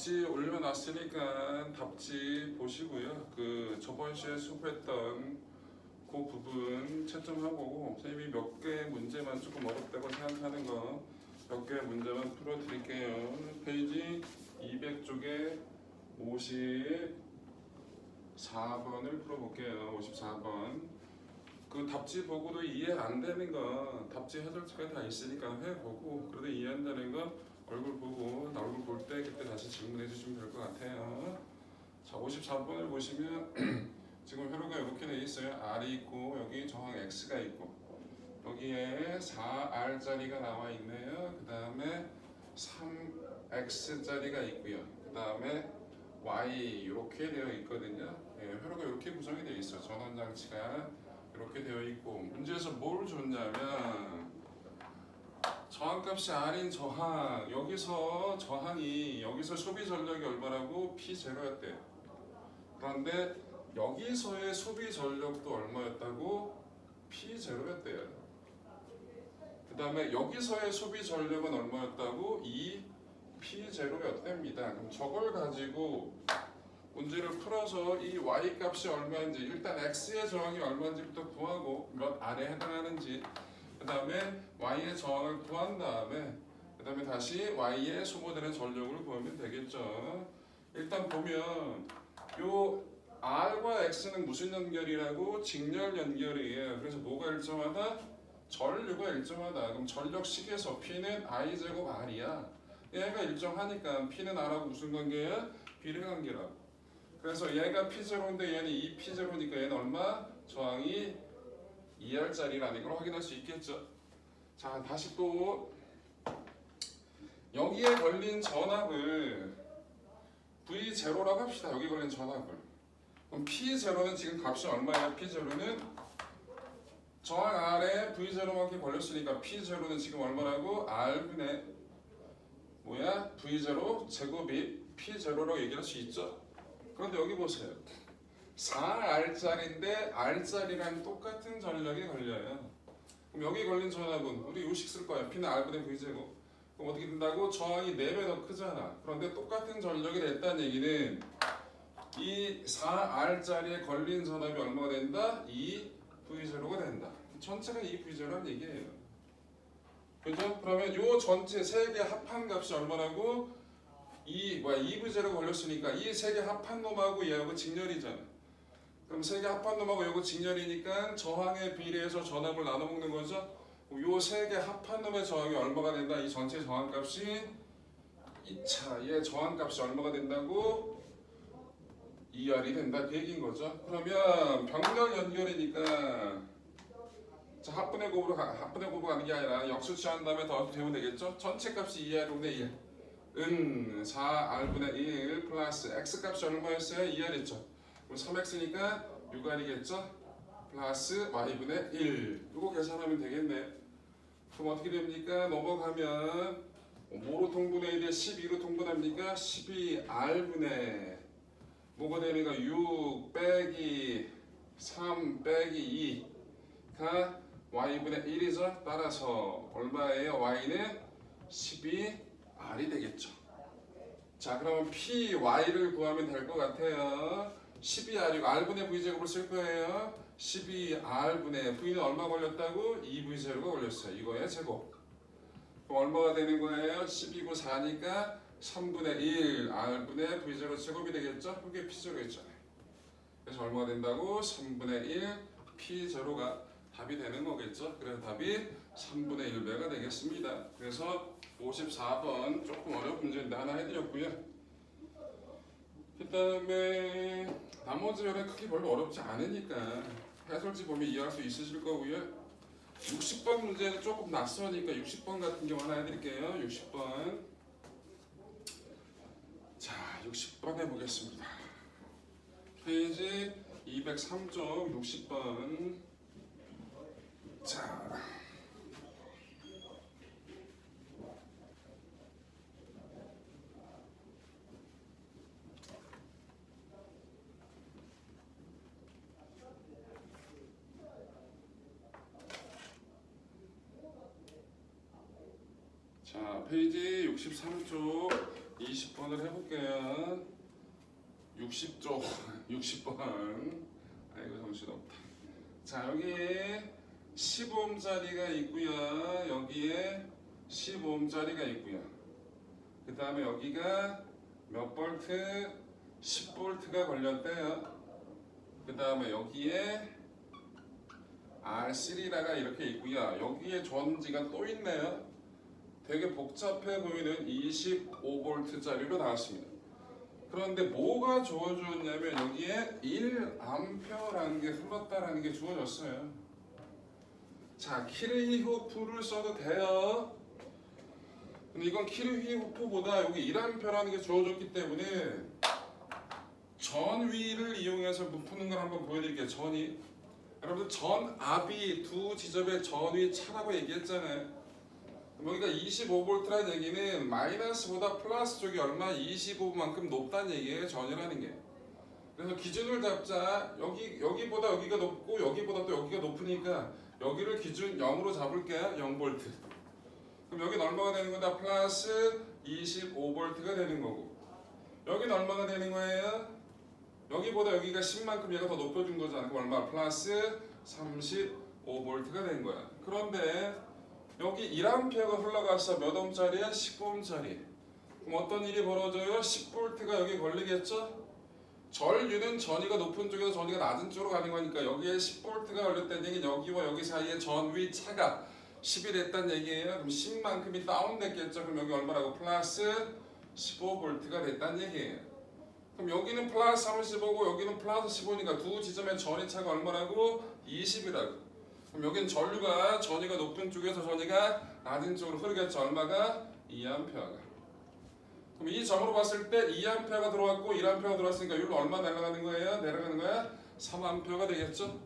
답지 올려놨으니까 답지 보시고요. 그 저번 시에 수업했던 그 부분 채점하고 선생님이 몇 개 문제만 조금 어렵다고 생각하는 거 몇 개 문제만 풀어드릴게요. 페이지 200쪽에 54번을 풀어볼게요. 54번. 그 답지 보고도 이해 안 되는 거 답지 해설지가 다 있으니까 해보고 그래도 이해 안 되는 거 얼굴 보고 나 얼굴 볼 때 그때 다시 질문해 주시면 될 것 같아요. 자, 54번을 보시면 지금 회로가 이렇게 돼 있어요. R이 있고 여기 저항 X가 있고 여기에 4R짜리가 나와 있네요. 그 다음에 3X짜리가 있고요. 그 다음에 Y 이렇게 되어 있거든요. 예, 회로가 이렇게 구성이 되어 있어요. 전원 장치가 이렇게 되어 있고 문제에서 뭘 줬냐면 저항값이 R인 저항 여기서 저항이 여기서 소비 전력이 얼마라고 P0였대요. 그런데 여기서의 소비 전력도 얼마였다고 P0였대요. 그 다음에 여기서의 소비 전력은 얼마였다고 이 P0였답니다. 그럼 저걸 가지고 문제를 풀어서 이 y 값이 얼마인지 일단 x의 저항이 얼마인지부터 구하고 몇 R에 해당하는지 그 다음에 y의 저항을 구한 다음에 그 다음에 다시 y의 소모되는 전력을 구하면 되겠죠. 일단 보면 요 R과 X는 무슨 연결이라고? 직렬 연결이에요. 그래서 뭐가 일정하다? 전류가 일정하다. 그럼 전력식에서 P는 I제곱 R이야. 얘가 일정하니까 P는 R하고 무슨 관계야? 비례 관계라고. 그래서 얘가 P0인데 얘는 2P0니까 얘는 얼마? 저항이 2R짜리라는 걸 확인할 수 있겠죠. 자, 다시 또 여기에 걸린 전압을 V0라고 합시다. 여기 걸린 전압을. 그럼 P0는 지금 값이 얼마예요? P0는 저항 R에 V0만큼 걸렸으니까 P0는 지금 얼마라고? R분의 뭐야? V0 제곱이 P0라고 얘기할 수 있죠. 그런데 여기 보세요. 4R짜리인데 R짜리랑 똑같은 전력이 걸려요. 그럼 여기 걸린 전압은 우리 요식 쓸 거야. P는 R분의 V제곱. 그럼 어떻게 된다고? 저항이 4배 더 크잖아. 그런데 똑같은 전력이 됐다는 얘기는 이 4R짜리에 걸린 전압이 얼마가 된다? 2V0가 된다. 전체가 2V0라는 얘기예요. 그죠? 그러면 요 전체 세 개 합한 값이 얼마라고? 2V0가 걸렸으니까 이 세 개 합한 놈하고 얘하고 직렬이잖아. 그럼 세 개 합한 놈하고 얘하고 직렬이니까 저항에 비례해서 전압을 나눠 먹는 거죠. 요 세 개 합한 놈의 저항이 얼마가 된다? 이 전체 저항값이 얘 저항값이 얼마가 된다고? 2R이 된다 그 얘기인 거죠. 그러면 병렬 연결이니까 자 합분의 곱으로 가는 게 아니라 역수 취한 다음에 더해도 되면 되겠죠. 전체 값이 2R분의 1 은 4R분의 1 플러스 X값이 얼마였어요? 2R이죠. 그럼 3X니까 6R이겠죠. 플러스 Y분의 1 이거 계산하면 되겠네. 그럼 어떻게 됩니까? 넘어가면 뭐로 통분해야 돼? 12로 통분합니까? 12R분의 뭐가 되니까 6 빼기 3 빼기 2가 Y분의 1이죠. 따라서 얼마예요? Y는 12R이 되겠죠. 자, 그러면 PY를 구하면 될 것 같아요. 12R이고 R분의 V제곱을 쓸 거예요. 12R분의 V는 얼마 걸렸다고? 2V0가 걸렸어요. 이거의 제곱. 그럼 얼마가 되는 거예요? 12구 4니까 3분의 1 R분의 V0 제곱이 되겠죠? 그게 P0였잖아요. 그래서 얼마가 된다고? 3분의 1 P0가 답이 되는 거겠죠? 그래서 답이 3분의 1배가 되겠습니다. 그래서 54번 조금 어려운 문제인데 하나 해드렸고요. 그 다음에 나머지 요는 크게 별로 어렵지 않으니까 해설지 보면 이해할 수 있으실 거고요. 60번 문제는 조금 낯서니까 60번 같은 경우 하나 해드릴게요. 60번. 자, 60번 해보겠습니다. 페이지 203쪽 60번. 자, 자, 페이지 63쪽 20번을 해볼게요. 60쪽 60번. 아이고 정신없다. 자, 여기에 15ohm짜리가 있고요. 여기에 15ohm짜리가 있고요. 그 다음에 여기가 몇 볼트? 10볼트가 걸렸대요. 그 다음에 여기에 R3라가 이렇게 있고요. 여기에 전지가 또 있네요. 되게 복잡해 보이는 25볼트짜리로 나왔습니다. 그런데 뭐가 주어졌냐면 여기에 1A라는 게 흘렀다라는 게 주어졌어요. 자, 키르히호프를 써도 돼요. 근데 이건 키르히호프보다 여기 1A라는 게 주어졌기 때문에 전위를 이용해서 푸는 걸 한번 보여드릴게요. 전위. 여러분들 전압이 두 지점의 전위 차라고 얘기했잖아요. 여기가 25V라는 얘기는 마이너스보다 플러스 쪽이 얼마 25만큼 높다는 얘기예요. 전이라는 게. 그래서 기준을 잡자. 여기보다 여기가 높고 여기보다 또 여기가 높으니까 여기를 기준 0으로 잡을게요. 0V. 그럼 여기는 얼마가 되는 거다? 플러스 25V가 되는 거고. 여기는 얼마가 되는 거예요? 여기보다 여기가 10만큼 얘가 더 높여준 거잖아. 그럼 얼마? 플러스 35V가 된 거야. 그런데 여기 1A가 흘러가서 몇 ohm짜리야? 15ohm짜리. 그럼 어떤 일이 벌어져요? 10V가 여기 걸리겠죠? 전류는 전위가 높은 쪽에서 전위가 낮은 쪽으로 가는 거니까 여기에 10V가 걸렸다는 얘기는 여기와 여기 사이에 전위 차가 10이 됐다는 얘기예요. 그럼 10만큼이 다운됐겠죠? 그럼 여기 얼마라고? 플러스 15V가 됐다는 얘기예요. 그럼 여기는 플러스 35고 여기는 플러스 15니까 두 지점의 전위 차가 얼마라고? 20이라고. 그럼 여기는 전류가 전위가 높은 쪽에서 전위가 낮은 쪽으로 흐르겠죠. 얼마가? 2A가. 그럼 이 점으로 봤을 때 2A가 들어왔고 1A가 들어왔으니까 여기로 얼마 내려가는 거예요? 내려가는 거야? 3A가 되겠죠.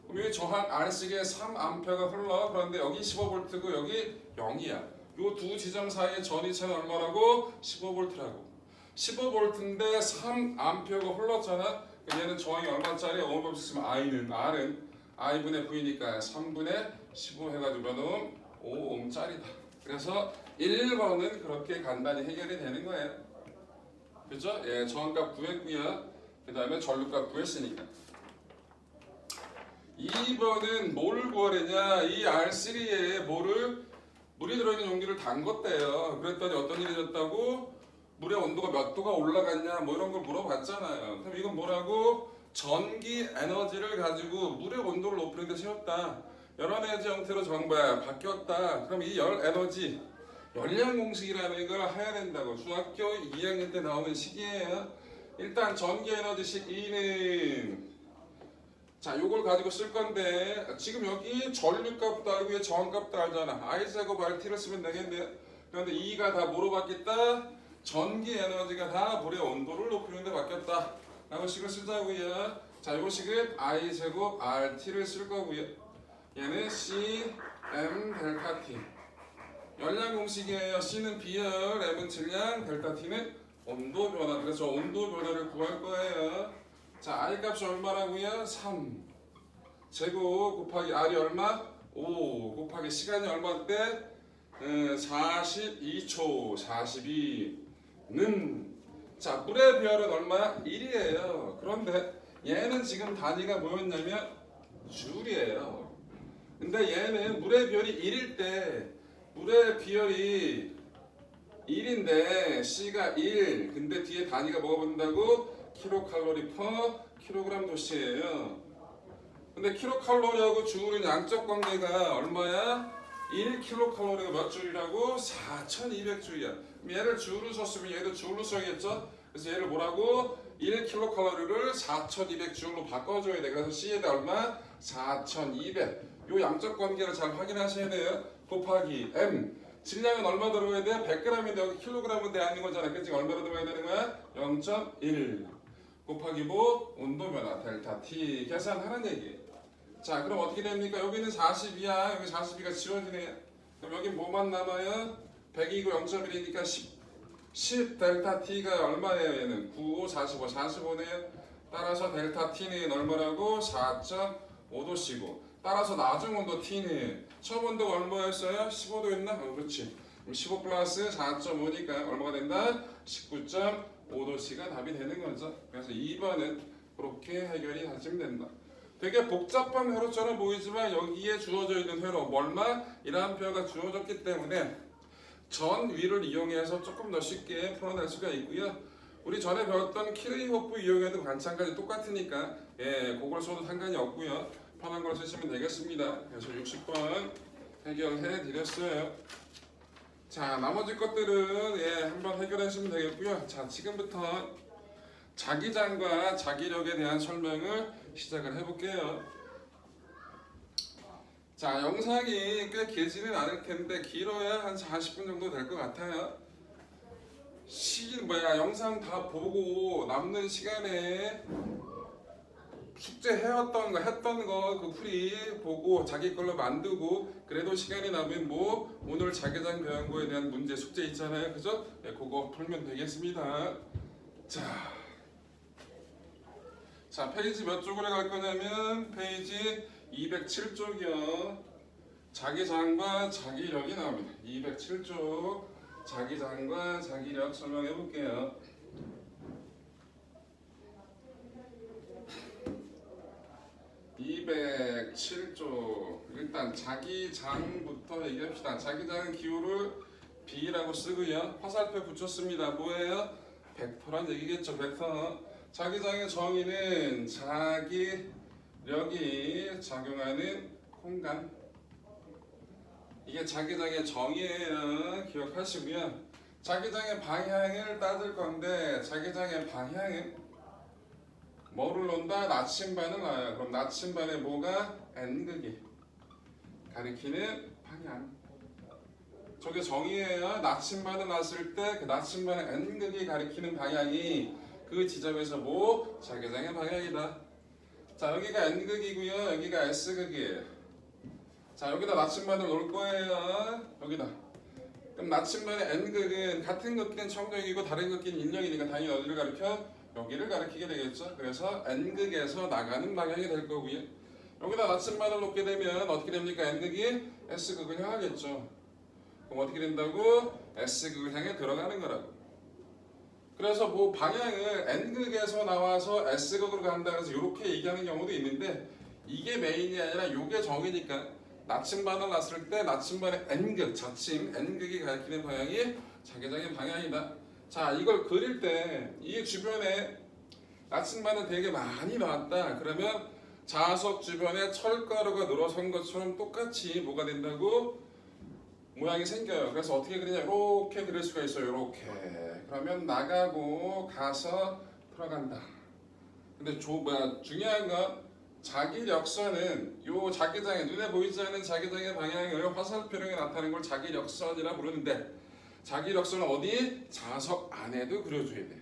그럼 여기 저항 R식에 3A가 흘러. 그런데 여기 15V고 여기 0이야. 이 두 지점 사이의 전위차는 얼마라고? 15V라고. 15V인데 3A가 흘렀잖아. 그럼 얘는 저항이 얼마짜리? ohm법 쓰면 R은 I분의 V니까 3분의 15 해가지고 몇 ohm? 5ohm짜리다. 그래서 1번은 그렇게 간단히 해결이 되는 거예요. 그죠? 예, 저항값 구했고요. 그 다음에 전류값 구했으니까. 2번은 뭐를 구하려냐? 이 R3에 물이 들어있는 용기를 담궜대요. 그랬더니 어떤 일이 있었다고? 물의 온도가 몇 도가 올라갔냐? 뭐 이런 걸 물어봤잖아요. 그럼 이건 뭐라고? 전기 에너지를 가지고 물의 온도를 높이는 데 쓰였다. 열 에너지 형태로 바뀌었다. 그럼 이 열 에너지, 열량 공식이라는 걸 해야 된다고. 중학교 2학년 때 나오는 식이에요. 일단 전기 에너지식 E는 자, 요걸 가지고 쓸 건데 지금 여기 전류값도 알고 얘 저항값도 알잖아. I제곱 RT를 쓰면 되겠네요. 그런데 E가 다 뭐로 바뀌었다? 전기 에너지가 다 물의 온도를 높이는 데 바뀌었다. 라고 식을 쓰자고요. 자, 요 식은 I제곱 RT를 쓸 거고요. 얘는 C M 델타 T. 열량 공식이에요. C는 비열, M은 질량, 델타 T는 온도 변화. 그래서 온도 변화를 구할 거예요. 자, I 값이 얼마라고요? 3 제곱 곱하기 R이 얼마? 5 곱하기 시간이 얼마인데? 42초 42는 자, 물의 비열은 얼마야? 1이에요. 그런데 얘는 지금 단위가 뭐였냐면 줄이에요. 근데 얘는 물의 비열이 1일 때 물의 비열이 1인데 C가 1 근데 뒤에 단위가 뭐가 붙는다고? 킬로칼로리 퍼 킬로그램 도시예요. 근데 킬로칼로리하고 줄은 양적 관계가 얼마야? 1킬로칼로리가 몇 줄이라고? 4200줄이야. 얘를 줄로 썼으면 얘도 줄로 써야겠죠? 그래서 얘를 뭐라고? 1킬로칼로리를 4200줄로 바꿔줘야 돼. 그래서 C에다 얼마? 4200. 요 양적 관계를 잘 확인하셔야 돼요. 곱하기 M. 질량은 얼마 들어가야 돼? 100g인데 여기 킬로그램은 돼 있는 거잖아. 그치? 얼마로 들어가야 되는 거야? 0.1 곱하기 뭐? 온도 변화 델타 T 계산하는 얘기예요. 자, 그럼 어떻게 됩니까? 여기는 42야. 여기 42가 지워지네. 그럼 여기 뭐만 남아요? 100이고 0.1이니까 10 델타 T가 얼마예요? 얘는 9, 5, 45, 45네요. 따라서 델타 T는 얼마라고? 4.5도씨고 따라서 나중 온도 T는 처음 온도가 얼마였어요? 15도였나? 그렇지. 15 플러스 4.5니까 얼마가 된다? 19.5도씨가 답이 되는 거죠. 그래서 2번은 그렇게 해결이 하시면 된다. 되게 복잡한 회로처럼 보이지만 여기에 주어져 있는 회로 얼마? 이라는 표가 주어졌기 때문에 전 위를 이용해서 조금 더 쉽게 풀어낼 수가 있고요. 우리 전에 배웠던 키르이호프 이용해도 마찬가지 똑같으니까 그걸 써도 상관이 없고요. 편한 걸 쓰시면 되겠습니다. 그래서 60번 해결해 드렸어요. 자, 나머지 것들은 한번 해결하시면 되겠고요. 자, 지금부터 자기장과 자기력에 대한 설명을 시작을 해볼게요. 자, 영상이 꽤 길지는 않을 텐데 길어야 한 40분 정도 될 것 같아요. 영상 다 보고 남는 시간에 숙제 했던 거 그 풀이 보고 자기 걸로 만들고 그래도 시간이 남으면 오늘 자기장 배운 거에 대한 문제 숙제 있잖아요, 그죠? 그거 풀면 되겠습니다. 자, 페이지 몇 쪽으로 갈 거냐면 페이지 207쪽이요. 자기장과 자기력이 나옵니다. 207쪽 자기장과 자기력 설명해 볼게요. 207쪽 일단 자기장부터 얘기합시다. 자기장은 기호를 B라고 쓰고요. 화살표 붙였습니다. 뭐예요? 벡터란 얘기겠죠. 벡터. 자기장의 정의는 자기력이 작용하는 공간. 이게 자기장의 정의예요. 기억하시고요. 자기장의 방향을 따질 건데 자기장의 방향은 뭐를 놓는다? 나침반을 놔요. 그럼 나침반에 뭐가? N극이 가리키는 방향. 저게 정의예요. 나침반을 놨을 때 그 나침반의 N극이 가리키는 방향이 그 지점에서 자기장의 방향이다. 자, 여기가 N극이고요. 여기가 S극이에요. 자, 여기다 나침반을 놓을 거예요. 여기다. 그럼 나침반의 N극은 같은 긋기는 청력이고 다른 긋기는 인력이니까 당연히 어디를 가리켜? 여기를 가리키게 되겠죠. 그래서 N극에서 나가는 방향이 될 거고요. 여기다 나침반을 놓게 되면 어떻게 됩니까? N극이 S극을 향하겠죠. 그럼 어떻게 된다고? S극을 향해 들어가는 거라고. 그래서 방향을 N극에서 나와서 S극으로 간다 그래서 이렇게 얘기하는 경우도 있는데 이게 메인이 아니라 이게 정이니까 나침반을 놨을 때 나침반의 N극, 자침 N극이 가리키는 방향이 자기장의 방향이다. 자, 이걸 그릴 때 이 주변에 나침반은 되게 많이 나왔다. 그러면 자석 주변에 철가루가 늘어선 것처럼 똑같이 뭐가 된다고? 모양이 생겨요. 그래서 어떻게 그리냐? 이렇게 그릴 수가 있어요. 이렇게. 그러면 나가고 가서 들어간다. 근데 중요한 건 자기력선은 요 자기장의 눈에 보이지 않는 자기장의 방향을 화살표령에 나타내는 걸 자기력선이라 부르는데 자기력선은 어디? 자석 안에도 그려줘야 돼.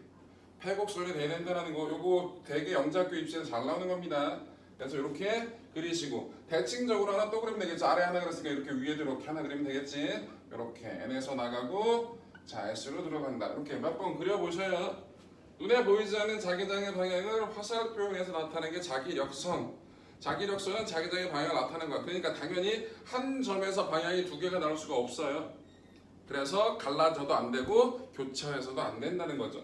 패곡선이 돼야 된다는 거 요거 되게 영작교 입시에서 잘 나오는 겁니다. 그래서 이렇게 그리시고 대칭적으로 하나 또 그리면 되겠지. 아래 하나 그렸으니까 이렇게 위에도 이렇게 하나 그리면 되겠지. 이렇게 N에서 나가고 자 S로 들어간다. 이렇게 몇 번 그려보셔요. 눈에 보이지 않는 자기장의 방향을 화살표에서 나타내는 게 자기력선. 자기력선은 자기장의 방향을 나타내는 거야. 그러니까 당연히 한 점에서 방향이 두 개가 나올 수가 없어요. 그래서 갈라져도 안 되고 교차해서도 안 된다는 거죠.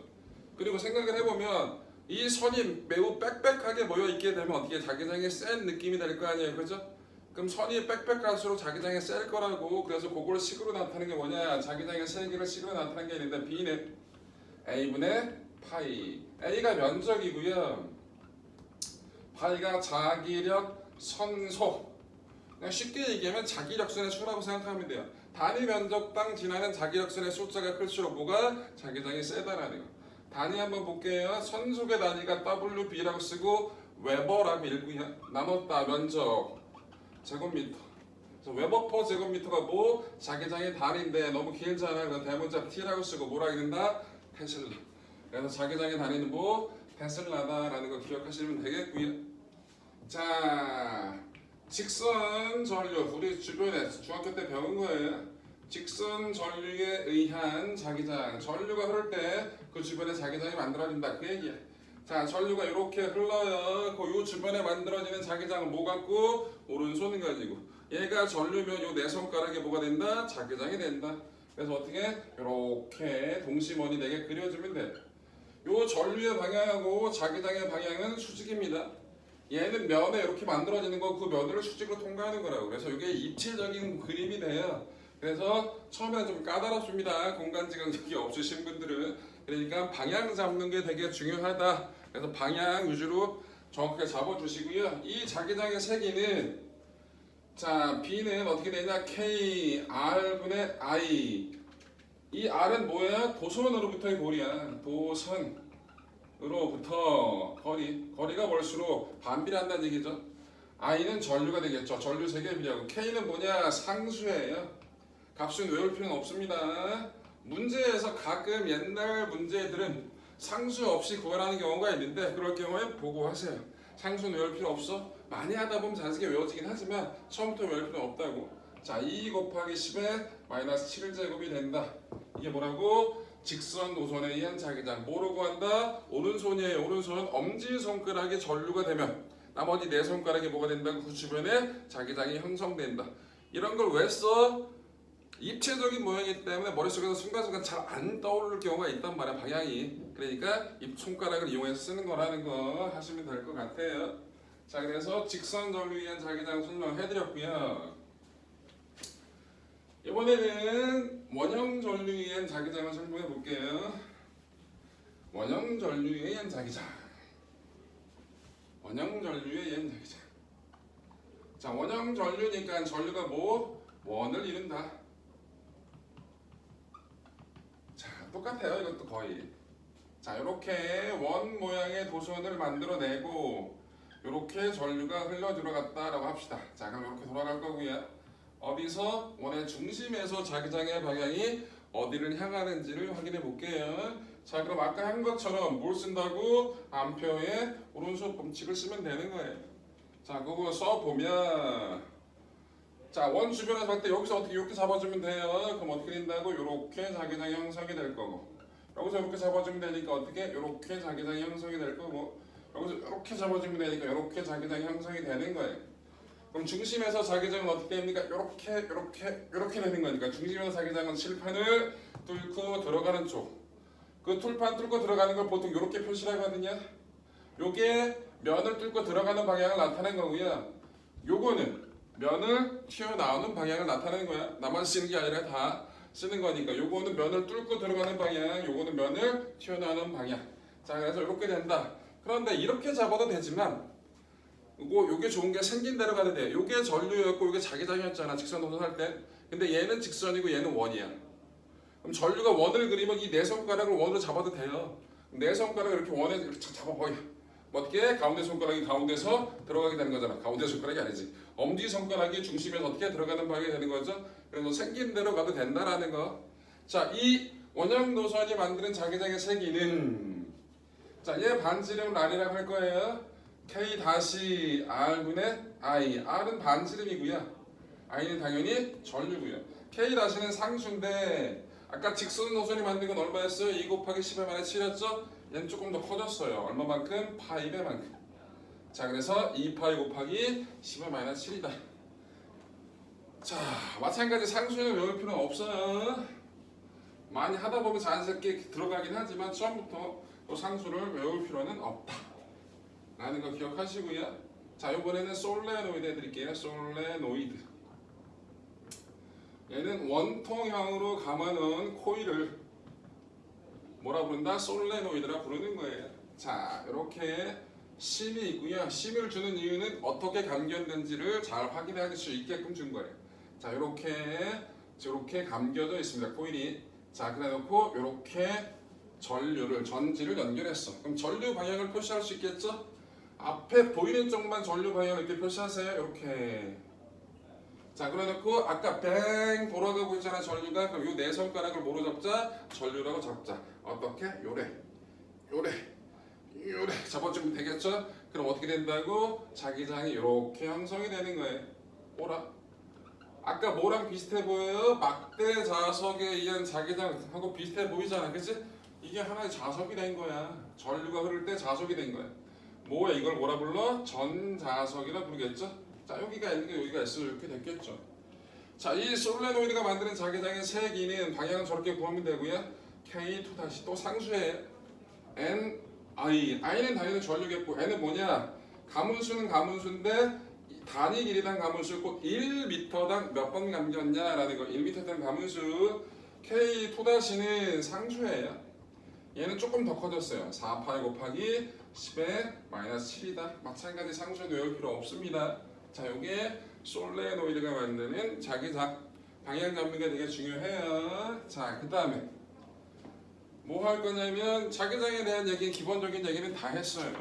그리고 생각을 해보면 이 선이 매우 빽빽하게 모여있게 되면 어떻게 자기장이 센 느낌이 될 거 아니에요. 그죠? 그럼 선이 빽빽할수록 자기장이 셀 거라고. 그래서 그걸 식으로 나타내는 게 뭐냐. 자기장의 세기를 식으로 나타내는 게 있는데 B는 A분의 파이. A가 면적이고요. 파이가 자기력 선소. 그냥 쉽게 얘기하면 자기력선의 수라고 생각하면 돼요. 단위 면적당 지나는 자기력선의 숫자가 클수록 뭐가? 자기장이 세다라는 거. 단위 한번 볼게요. 선속의 단위가 WB라고 쓰고 웨버라고 읽고요. 나눴다 면적 제곱미터. 그래서 웨버 퍼 제곱미터가 자기장의 단위인데 너무 길잖아. 그래서 대문자 T라고 쓰고 뭐라 읽는다? 테슬라. 그래서 자기장의 단위는 테슬라다라는 거 기억하시면 되겠고요. 자, 직선 전류. 우리 주변에 중학교 때 배운 거예요. 직선 전류에 의한 자기장. 전류가 흐를 때 그 주변에 자기장이 만들어진다. 그 얘기야. 자, 전류가 이렇게 흘러요. 요 주변에 만들어지는 자기장은 뭐 갖고? 오른손 가지고. 얘가 전류면 요 네 손가락에 뭐가 된다? 자기장이 된다. 그래서 어떻게 이렇게 동심원이 되게 그려주면 돼. 요 전류의 방향하고 자기장의 방향은 수직입니다. 얘는 면에 이렇게 만들어지는 거 그 면을 수직으로 통과하는 거라고. 그래서 이게 입체적인 그림이 돼요. 그래서 처음에는 좀 까다롭습니다. 공간 지각력이 없으신 분들은. 그러니까 방향 잡는 게 되게 중요하다. 그래서 방향 위주로 정확하게 잡아주시고요. 이 자기장의 세기는 자 B는 어떻게 되냐? K R분의 I. 이 R은 뭐야? 도선으로부터의 거리야. 도선으로부터 거리가 멀수록 반비례한다는 얘기죠. I는 전류가 되겠죠. 전류 세기의 비례하고 K는 뭐냐? 상수예요. 값은 외울 필요는 없습니다. 문제에서 가끔 옛날 문제들은 상수 없이 구현하는 경우가 있는데 그럴 경우에 보고하세요. 상수는 외울 필요 없어? 많이 하다 보면 자세하게 외워지긴 하지만 처음부터 외울 필요는 없다고. 자, 2 곱하기 10에 마이너스 7제곱이 된다. 이게 뭐라고? 직선 노선에 의한 자기장. 뭐로 구한다? 오른손이에요. 오른손 엄지손가락이 전류가 되면 나머지 네 손가락이 뭐가 된다고? 그 주변에 자기장이 형성된다. 이런 걸 왜 써? 입체적인 모양이기 때문에 머릿속에서 순간순간 잘 안 떠오를 경우가 있단 말이야, 방향이. 그러니까 입 손가락을 이용해서 쓰는 거라는 거 하시면 될 것 같아요. 자, 그래서 직선 전류에 의한 자기장 설명해드렸고요. 이번에는 원형 전류에 의한 자기장을 설명해 볼게요. 원형 전류에 의한 자기장. 원형 전류에 의한 자기장. 자, 원형 전류니까 전류가 뭐? 원을 이룬다. 자, 똑같아요. 이것도 거의. 자, 이렇게 원 모양의 도선을 만들어내고 이렇게 전류가 흘러 들어갔다라고 합시다. 자, 그럼 이렇게 돌아갈 거고요. 어디서? 원의 중심에서 자기장의 방향이 어디를 향하는지를 확인해 볼게요. 자, 그럼 아까 한 것처럼 뭘 쓴다고? 암페어의 오른손 법칙을 쓰면 되는 거예요. 자, 그거 써보면 자, 원 주변에서 할 때 여기서 어떻게 이렇게 잡아주면 돼요. 그럼 어떻게 된다고? 이렇게 자기장이 형성이 될 거고 여기서 이렇게 잡아주면 되니까 어떻게? 이렇게 자기장이 형성이 될 거고 여기서 이렇게 잡아주면 되니까 이렇게 자기장이 형성이 되는 거예요. 그럼 중심에서 자기장은 어떻게 됩니까? 이렇게 되는 거니까 중심에서 자기장은 칠판을 뚫고 들어가는 쪽. 그 툴판 뚫고 들어가는 걸 보통 이렇게 표시를 하거든요. 요게 면을 뚫고 들어가는 방향을 나타낸 거고요. 요거는 면을 튀어나오는 방향을 나타내는 거야. 나만 쓰는 게 아니라 다 쓰는 거니까 요거는 면을 뚫고 들어가는 방향, 요거는 면을 튀어나오는 방향. 자, 그래서 이렇게 된다. 그런데 이렇게 잡아도 되지만 요게 좋은 게 생긴 대로 가도 돼. 요게 전류였고 요게 자기장이었잖아. 직선 노선 할 때. 근데 얘는 직선이고 얘는 원이야. 그럼 전류가 원을 그리면 이 네 손가락을 원으로 잡아도 돼요. 네 손가락을 이렇게 원에 이렇게 잡아버려. 어떻게? 가운데 손가락이 가운데서 들어가게 되는 거잖아. 가운데 손가락이 아니지. 엄지 손가락이 중심에서 어떻게 들어가는 방향이 되는 거죠. 그래서 생긴 대로 가도 된다라는 거. 자, 이 원형 노선이 만드는 자기장의 세기는 자, 얘 반지름 R이라고 할 거예요. K-R분의 I. R은 반지름이고요. I는 당연히 전류고요. K-는 상수인데 아까 직선 노선이 만든 건 얼마였어요? 2 곱하기 10의 만에 7이었죠? 얘는 조금 더 커졌어요. 얼마만큼? 파이 배만큼. 자, 그래서 2파이 곱하기 10의 마이너스 7이다. 자, 마찬가지 상수는 외울 필요는 없어요. 많이 하다 보면 자연스럽게 들어가긴 하지만 처음부터 또 상수를 외울 필요는 없다 라는 거 기억하시고요. 자, 이번에는 솔레노이드 해드릴게요. 솔레노이드. 얘는 원통형으로 감아놓은 코일을 뭐라 부른다? 솔레노이드라 부르는 거예요. 자, 이렇게 심이 있고요. 심을 주는 이유는 어떻게 감겼는지를 잘 확인할 수 있게끔 준 거예요. 자, 이렇게 감겨져 있습니다. 코일이. 자, 그래놓고 이렇게 전지를 연결했어. 그럼 전류 방향을 표시할 수 있겠죠? 앞에 보이는 쪽만 전류 방향을 이렇게 표시하세요. 이렇게. 자, 그래놓고 아까 뱅 돌아가고 있잖아 전류가. 그럼 요 네 손가락을 뭐로 잡자? 전류라고 잡자. 어떻게? 요래 잡아주면 되겠죠? 그럼 어떻게 된다고? 자기장이 이렇게 형성이 되는 거예요. 뭐라? 아까 뭐랑 비슷해 보여요? 막대 자석에 의한 자기장하고 비슷해 보이잖아, 그치? 이게 하나의 자석이 된 거야. 전류가 흐를 때 자석이 된 거야. 뭐야? 이걸 뭐라 불러? 전자석이라 부르겠죠? 자, 여기가 있는 게 여기가 있어 이렇게 됐겠죠. 자, 이 솔레노이드가 만드는 자기장의 세기는 방향은 저렇게 구하면 되고요. K2 다시 또 상수예요. N, I는 당연히 전류겠고 N은 뭐냐? 가문수는 가문수인데 단위 길이당 가문수고 1m당 몇 번 감겼냐라는 거. 1m당 가문수. K2 다시는 상수예요. 얘는 조금 더 커졌어요. 4파이 곱하기 10의 마이너스 7이다. 마찬가지 상수는 외울 필요 없습니다. 자, 요게 솔레노이드가 만드는 자기장 방향 잡는 게 되게 중요해요. 자, 그 다음에 뭐 할 거냐면 자기장에 대한 얘기, 기본적인 얘기는 다 했어요.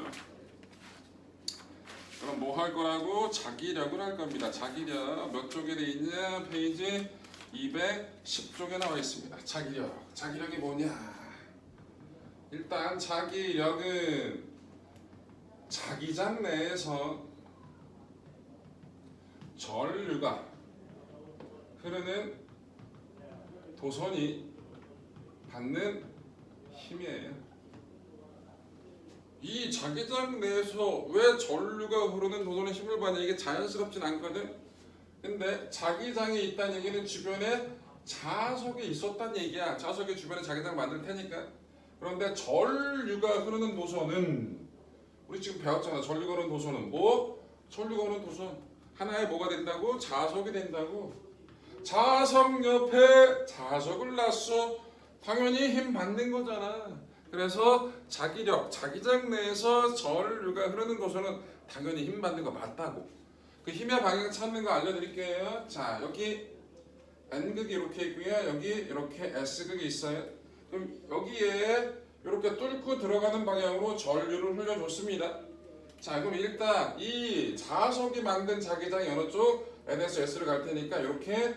그럼 뭐 할 거라고? 자기력을 할 겁니다. 자기력 몇 쪽에 돼 있냐? 페이지 210쪽에 나와 있습니다. 자기력이 뭐냐? 일단 자기력은 자기장 내에서 전류가 흐르는 도선이 받는 힘이에요. 이 자기장 내에서 왜 전류가 흐르는 도선의 힘을 받냐? 이게 자연스럽진 않거든. 근데 자기장이 있다는 얘기는 주변에 자석이 있었다는 얘기야. 자석이 주변에 자기장 만들 테니까. 그런데 전류가 흐르는 도선은 우리 지금 배웠잖아. 전류가 흐르는 도선은 뭐? 전류가 흐르는 도선 하나에 뭐가 된다고? 자석이 된다고. 자석 옆에 자석을 놨어. 당연히 힘 받는 거잖아. 그래서 자기력, 자기장 내에서 전류가 흐르는 도선은 당연히 힘 받는 거 맞다고. 그 힘의 방향 찾는 거 알려드릴게요. 자, 여기 N극이 이렇게 있고요. 여기 이렇게 S극이 있어요. 그럼 여기에 이렇게 뚫고 들어가는 방향으로 전류를 흘려줬습니다. 자, 그럼 일단 이 자석이 만든 자기장이 어느 쪽? N에서 S를 갈 테니까 이렇게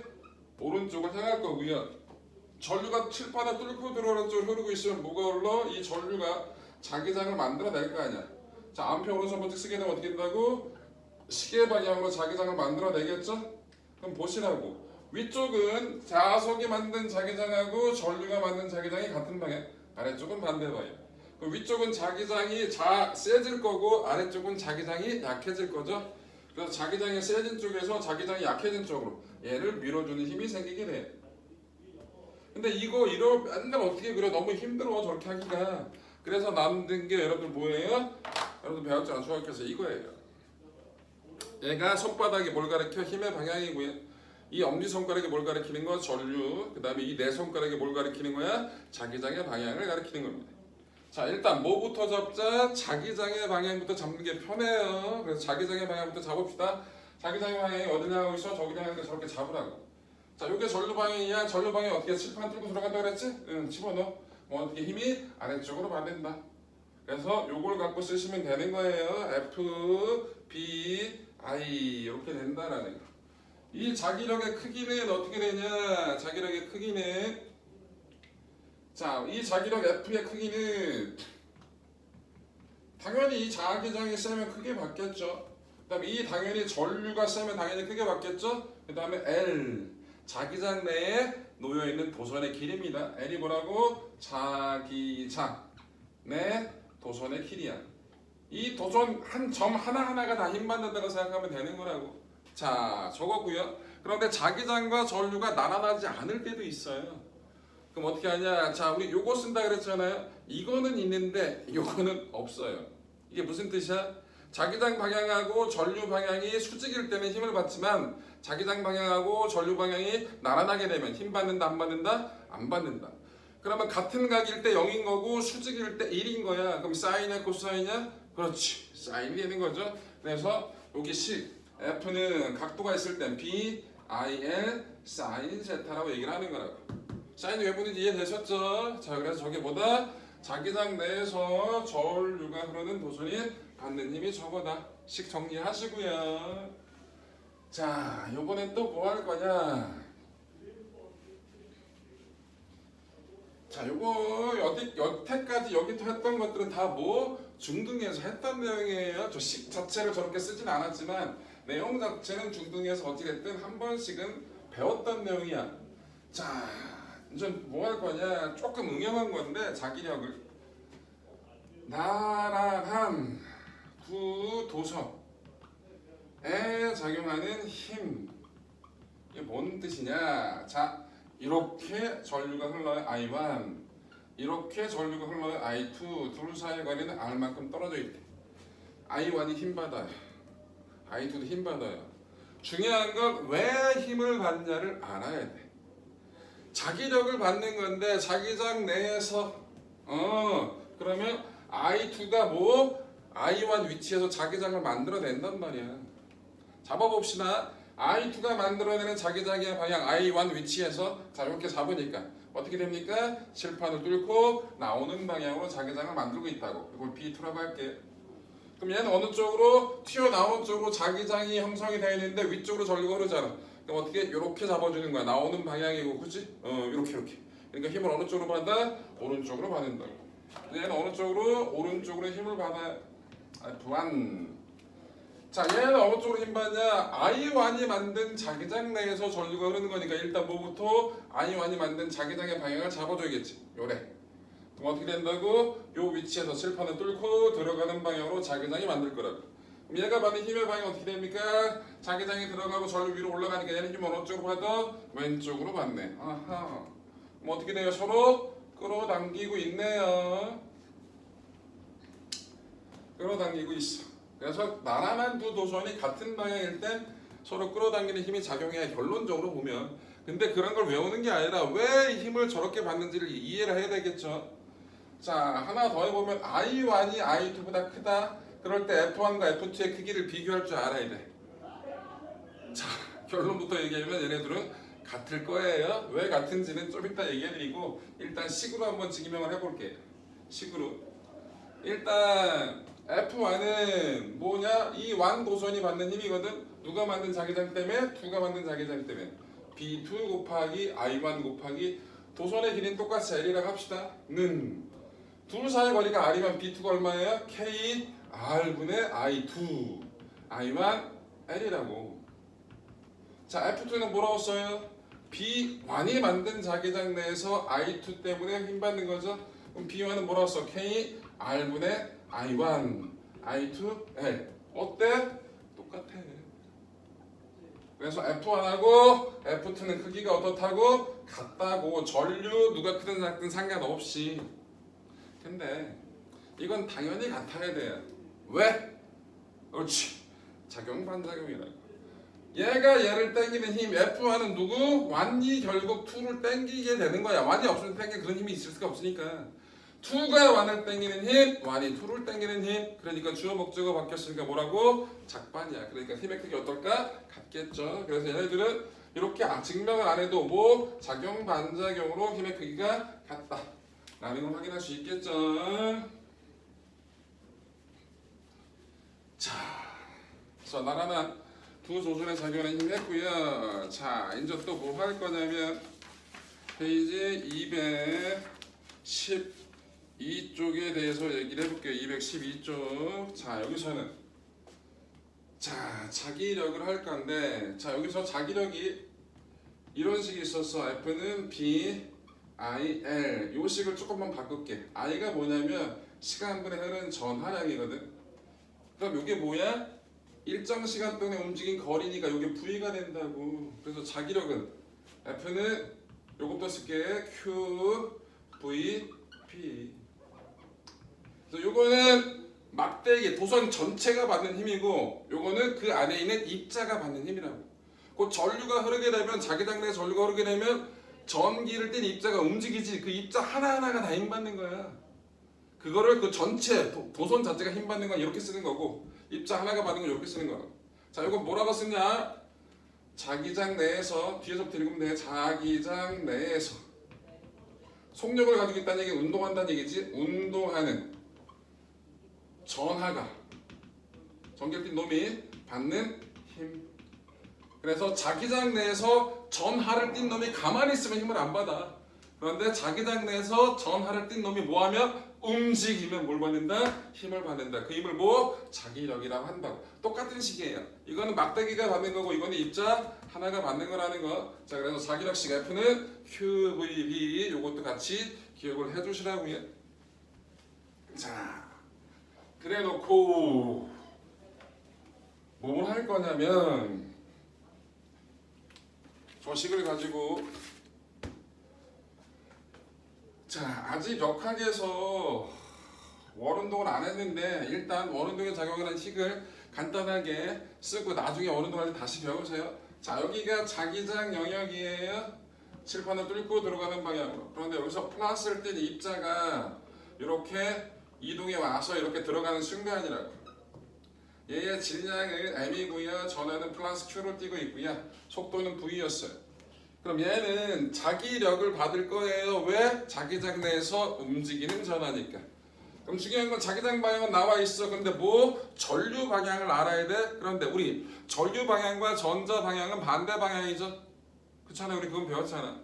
오른쪽을 향할 거고요. 전류가 칠판에 뚫고 들어가는 쪽으로 흐르고 있으면 뭐가 흘러? 이 전류가 자기장을 만들어낼 거 아니야. 자, 암페어 오른손 버튼 쓰게 되면 어떻게 된다고? 시계 방향으로 자기장을 만들어내겠죠? 그럼 보시라고. 위쪽은 자석이 만든 자기장하고 전류가 만든 자기장이 같은 방향, 아래쪽은 반대 방향. 그럼 위쪽은 자기장이 세질 거고 아래쪽은 자기장이 약해질 거죠. 그래서 자기장이 세진 쪽에서 자기장이 약해진 쪽으로 얘를 밀어주는 힘이 생기게 돼. 근데 이거 맨날 어떻게 그려? 너무 힘들어 저렇게 하기가. 그래서 만든 게 여러분들 뭐예요? 여러분들 배웠잖아 중학교에서 이거예요. 얘가 손바닥이 뭘 가리켜? 힘의 방향이고요. 이 엄지손가락이 뭘 가리키는 거? 전류. 그 다음에 이 네 손가락이 뭘 가리키는 거야? 자기장의 방향을 가리키는 겁니다. 자, 일단 뭐부터 잡자? 자기장의 방향부터 잡는 게 편해요. 그래서 자기장의 방향부터 잡읍시다. 자기장의 방향이 어디냐 하고 있어? 저기 향하니까 저렇게 잡으라고. 자, 요게 전류 방향이야. 전류 방향이 어떻게 칠판 뚫고 들어간다 그랬지? 응, 집어넣어. 어떻게 힘이 아래쪽으로 받는다. 그래서 요걸 갖고 쓰시면 되는 거예요. F, B, I 이렇게 된다라는 거. 이 자기력의 크기는 어떻게 되냐? 자기력의 크기는 자, 이 자기력 F의 크기는 당연히 이 자기장이 세면 크게 받겠죠. 그 다음에 이 당연히 전류가 세면 당연히 크게 받겠죠. 그 다음에 L 자기장 내에 놓여있는 도선의 길이입니다. L이 뭐라고? 자기장 내 도선의 길이야. 이 도선 한 점 하나하나가 다 힘받는다고 생각하면 되는 거라고. 자, 저거고요. 그런데 자기장과 전류가 나란하지 않을 때도 있어요. 그럼 어떻게 하냐? 자, 우리 요거 쓴다 그랬잖아요. 이거는 있는데 요거는 없어요. 이게 무슨 뜻이야? 자기장 방향하고 전류 방향이 수직일 때는 힘을 받지만 자기장 방향하고 전류 방향이 나란하게 되면 힘 받는다 안 받는다? 안 받는다. 그러면 같은 각일 때 0인 거고 수직일 때 1인 거야. 그럼 사인이냐 코사인이냐? 그렇지. 사인이 되는 거죠. 그래서 여기 식 F는 각도가 있을 땐 B, I, L, 사인 세타라고 얘기를 하는 거라고. 사인 외분인지 이해되셨죠? 자, 그래서 저게 뭐다? 자기장 내에서 전류가 흐르는 도선이 받는 힘이 저거다. 식 정리하시고요. 자, 요번엔 또 뭐 할 거냐? 자, 요거 여태까지 여기서 했던 것들은 다 뭐 중등에서 했던 내용이에요. 저 식 자체를 저렇게 쓰진 않았지만 내용 자체는 중등에서 어찌됐든 한 번씩은 배웠던 내용이야. 자, 이제 뭐 할 거냐? 조금 응용한 건데 자기력을 나란한 두 도선에 작용하는 힘 이게 뭔 뜻이냐? 자, 이렇게 전류가 흘러요. I1. 이렇게 전류가 흘러요. I2. 둘 사이의 거리는 R만큼 떨어져 있대. I1이 힘 받아요. I2도 힘 받아요. 중요한 건 왜 힘을 받냐를 알아야 돼. 자기력을 받는 건데 자기장 내에서 그러면 I2가 뭐 I1 위치에서 자기장을 만들어낸단 말이야. 잡아봅시다. I2가 만들어내는 자기장의 방향 I1 위치에서 자 이렇게 잡으니까 어떻게 됩니까? 칠판을 뚫고 나오는 방향으로 자기장을 만들고 있다고. 이걸 B2라고 할게. 그럼 얘는 어느 쪽으로 튀어나오는 쪽으로 자기장이 형성이 되어 있는데 위쪽으로 전류가 흐르잖아. 그럼 어떻게 이렇게 잡아주는 거야. 나오는 방향이고, 그렇지? 이렇게. 그러니까 힘을 어느 쪽으로 받아? 오른쪽으로 받는다고. 얘는 어느 쪽으로? 오른쪽으로 힘을 받아. F1. 자, 얘는 어느 쪽으로 힘 받냐? I1이 만든 자기장 내에서 전류가 흐르는 거니까 일단 뭐부터? I1이 만든 자기장의 방향을 잡아줘야겠지. 요래. 그럼 어떻게 된다고? 요 위치에서 칠판을 뚫고 들어가는 방향으로 자기장이 만들 거라고. 그럼 얘가 받는 힘의 방향이 어떻게 됩니까? 자기장이 들어가고 전류 위로 올라가니까 얘는 힘을 어느 쪽으로 받아? 왼쪽으로 받네. 아하. 그럼 어떻게 돼요? 서로 끌어당기고 있네요. 끌어당기고 있어. 그래서 나란한 두 도선이 같은 방향일 땐 서로 끌어당기는 힘이 작용해야 결론적으로 보면. 근데 그런 걸 외우는 게 아니라 왜 힘을 저렇게 받는지를 이해를 해야 되겠죠. 자, 하나 더 해보면 I1이 I2보다 크다. 그럴 때 F1과 F2의 크기를 비교할 줄 알아야 돼. 자, 결론부터 얘기하면 얘네들은 같을 거예요. 왜 같은지는 좀 이따 얘기해드리고 일단 식으로 한번 증명을 해볼게요. 식으로. 일단 F1은 뭐냐? 이 완 도선이 받는 힘이거든. 누가 만든 자기장 때문에? 2가 만든 자기장 때문에. B2 곱하기 I1 곱하기 도선의 길이는 똑같이 L이라고 합시다. 는 둘 사이 거리가 R이면 B2가 얼마예요? K R분의 I2 I1 L이라고. 자, F2는 뭐라고 써요? B1이 만든 자기장 내에서 I2 때문에 힘 받는 거죠. 그럼 B1은 뭐라고 써? K R분의 I1 I2 L. 어때? 똑같아. 그래서 F1하고 F2는 크기가 어떻다고? 같다고. 전류 누가 크든 작든 상관없이. 근데 이건 당연히 같아야 돼요. 왜? 그렇지. 작용 반작용이라고. 얘가 얘를 당기는 힘 F1은 누구? 완이 결국 2를 당기게 되는 거야. 완이 없으면 당기는 그런 힘이 있을 수가 없으니까. 2가 완을 당기는 힘, 완이 2를 당기는 힘. 그러니까 주어 목적어 바뀌었으니까 뭐라고? 작반이야. 그러니까 힘의 크기 어떨까? 같겠죠. 그래서 얘네들은 이렇게 증명을 안 해도 뭐 작용 반작용으로 힘의 크기가 같다 라는 걸 확인할 수 있겠죠. 자, 그래서 나란한 두 조선의 작용에 힘했고요. 자, 이제 또 뭐 할 거냐면 페이지 212쪽에 대해서 얘기를 해볼게요. 212쪽. 자, 여기서는 자 자기력을 할 건데, 자 여기서 자기력이 이런 식이 있었어. F는 B I L. 요 식을 조금만 바꿀게. I가 뭐냐면 시간분의 흐르는 전하량이거든. 그럼 이게 뭐야? 일정 시간 동안에 움직인 거리니까 이게 V가 된다고. 그래서 자기력은 F는 요것도 쓸게. Q V P. 그래서 요거는 막대기 도선 전체가 받는 힘이고, 요거는 그 안에 있는 입자가 받는 힘이라고. 그 전류가 흐르게 되면, 자기장 내에 전류가 흐르게 되면 전기를 띤 입자가 움직이지. 그 입자 하나하나가 다 힘받는 거야. 그거를 그 전체 도선 자체가 힘받는 건 이렇게 쓰는 거고, 입자 하나가 받는 건 이렇게 쓰는 거야. 자, 이건 뭐라고 쓰냐? 자기장 내에서, 뒤에서부터 읽으면 돼. 자기장 내에서 속력을 가지고 있다는 얘기는 운동한다는 얘기지. 운동하는 전하가, 전기를 띤 놈이 받는 힘. 그래서 자기장 내에서 전하를 띤 놈이 가만히 있으면 힘을 안 받아. 그런데 자기장 내에서 전하를 띤 놈이 뭐하면? 움직이면 뭘 받는다? 힘을 받는다. 그 힘을 뭐? 자기력이라고 한다고. 똑같은 식이에요. 이거는 막대기가 받는 거고, 이거는 입자 하나가 받는 거라는 거. 자, 그래서 자기력식 F는 QVB, 요것도 같이 기억을 해주시라고요. 자, 그래 놓고 뭘 할 거냐면, 저 식을 가지고 자 아직 역학에서 원운동을 안 했는데 일단 원운동에 작용하는 식을 간단하게 쓰고 나중에 원운동할 때 다시 배우세요. 자 여기가 자기장 영역이에요. 칠판을 뚫고 들어가는 방향으로. 그런데 여기서 플러스를 뗀 입자가 이렇게 이동해 와서 이렇게 들어가는 순간이라고. 얘의 질량은 m이고요. 전하는 플러스 q를 띄고 있고요. 속도는 v였어요. 그럼 얘는 자기력을 받을 거예요. 왜? 자기장 내에서 움직이는 전하니까. 그럼 중요한 건 자기장 방향은 나와 있어. 근데 뭐 전류 방향을 알아야 돼. 그런데 우리 전류 방향과 전자 방향은 반대 방향이죠. 그렇잖아. 우리 그건 배웠잖아.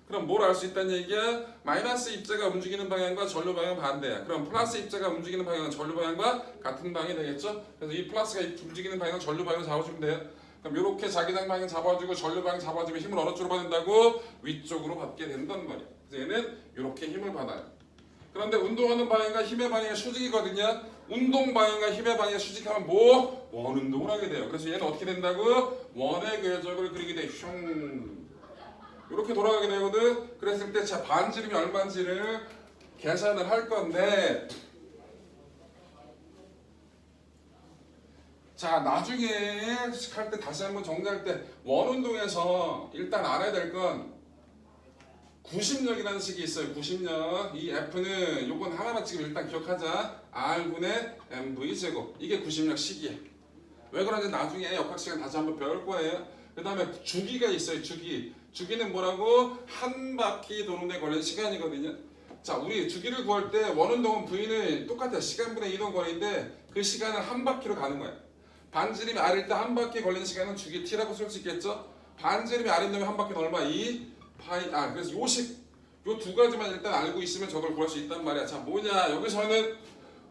그럼 뭘 알 수 있다는 얘기야? 마이너스 입자가 움직이는 방향과 전류 방향은 반대야. 그럼 플러스 입자가 움직이는 방향은 전류 방향과 같은 방향이 되겠죠? 그래서 이 플러스가 움직이는 방향은 전류 방향을 잡아주면 돼요. 그럼 이렇게 자기장 방향 잡아주고 전류 방향 잡아주면 힘을 어느 쪽으로 받는다고? 위쪽으로 받게 된단 말이야. 그래서 얘는 이렇게 힘을 받아요. 그런데 운동하는 방향과 힘의 방향이 수직이거든요. 운동 방향과 힘의 방향이 수직하면 뭐? 원운동을 하게 돼요. 그래서 얘는 어떻게 된다고? 원의 궤적을 그리게 돼. 슝. 이렇게 돌아가게 되거든. 그랬을 때 자 반지름이 얼마인지를 계산을 할 건데 자 나중에 할 때 다시 한번 정리할 때 원운동에서 일단 알아야 될 건 구심력이라는 식이 있어요. 구심력. 이 F는 요건 하나만 지금 일단 기억하자. R분의 mv 제곱. 이게 구심력 식이에요. 왜 그런지 나중에 역학 시간 다시 한번 배울 거예요. 그 다음에 주기가 있어요. 주기. 주기는 뭐라고? 한 바퀴 도는 데 걸리는 시간이거든요. 자, 우리 주기를 구할 때 원운동은 V는 똑같아요. 시간분의 이동 거리인데 그 시간을 한 바퀴로 가는 거예요. 반지름이 R일 때 한 바퀴 걸리는 시간은 주기 T라고 쓸 수 있겠죠? 반지름이 R인다면 한 바퀴는 얼마? 2 파이 그래서 요식 요 두 가지만 일단 알고 있으면 저걸 구할 수 있단 말이야. 자, 뭐냐? 여기서는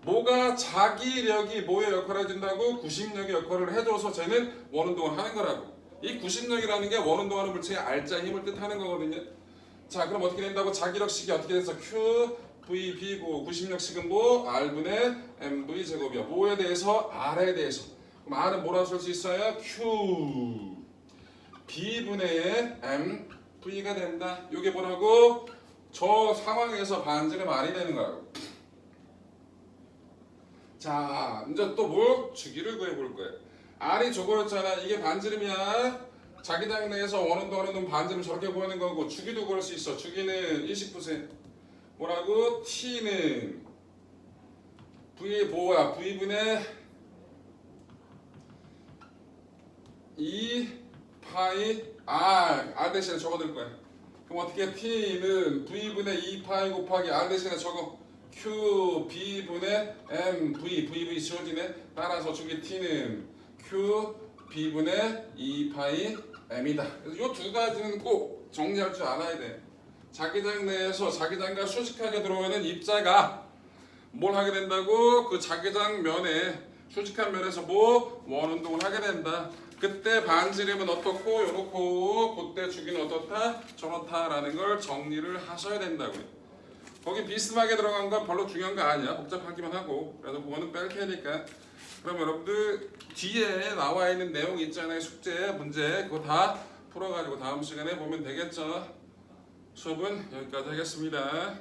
뭐가 자기력이 뭐의 역할을 해준다고? 구심력의 역할을 해줘서 쟤는 원운동을 하는 거라고. 이 구심력이라는 게 원운동하는 물체의 R자 힘을 뜻하는 거거든요. 자 그럼 어떻게 된다고? 자기력식이 어떻게 돼서 Q, V, B고 구심력식은 뭐? R분의 mv 제곱이야. 뭐에 대해서? R에 대해서. 그럼 R은 뭐라고 쓸 수 있어요? Q B분의 M V가 된다. 이게 뭐라고? 저 상황에서 반지름 R이 되는 거라고. 자 이제 또 뭐? 주기를 구해볼 거예요. R이 저거였잖아. 이게 반지름이야. 자기장 내에서 원운동하는 놈 반지름 저렇게 구하는 거고 주기도 구할 수 있어. 주기는 일식분세. 뭐라고? T는 V 뭐야? V분의 2 파이 R 대신에 적어둘 거야. 그럼 어떻게 T는 V분의 2 파이 곱하기 R 대신에 적어. Q B분의 M V 지워지네. 따라서 주기 T는 Q B분의 2 파이 M이다. 그래서 이 두 가지는 꼭 정리할 줄 알아야 돼. 자기장 내에서 자기장과 수직하게 들어오는 입자가 뭘 하게 된다고? 그 자기장 면에 수직한 면에서 뭐? 원운동을 하게 된다. 그때 반지름은 어떻고 요렇고 그때 주기는 어떻다? 저렇다라는 걸 정리를 하셔야 된다고요. 거기 비스듬하게 들어간 건 별로 중요한 거 아니야. 복잡하기만 하고. 그래서 그거는 뺄 테니까. 그럼 여러분들 뒤에 나와 있는 내용 있잖아요. 숙제, 문제 그거 다 풀어가지고 다음 시간에 보면 되겠죠. 수업은 여기까지 하겠습니다.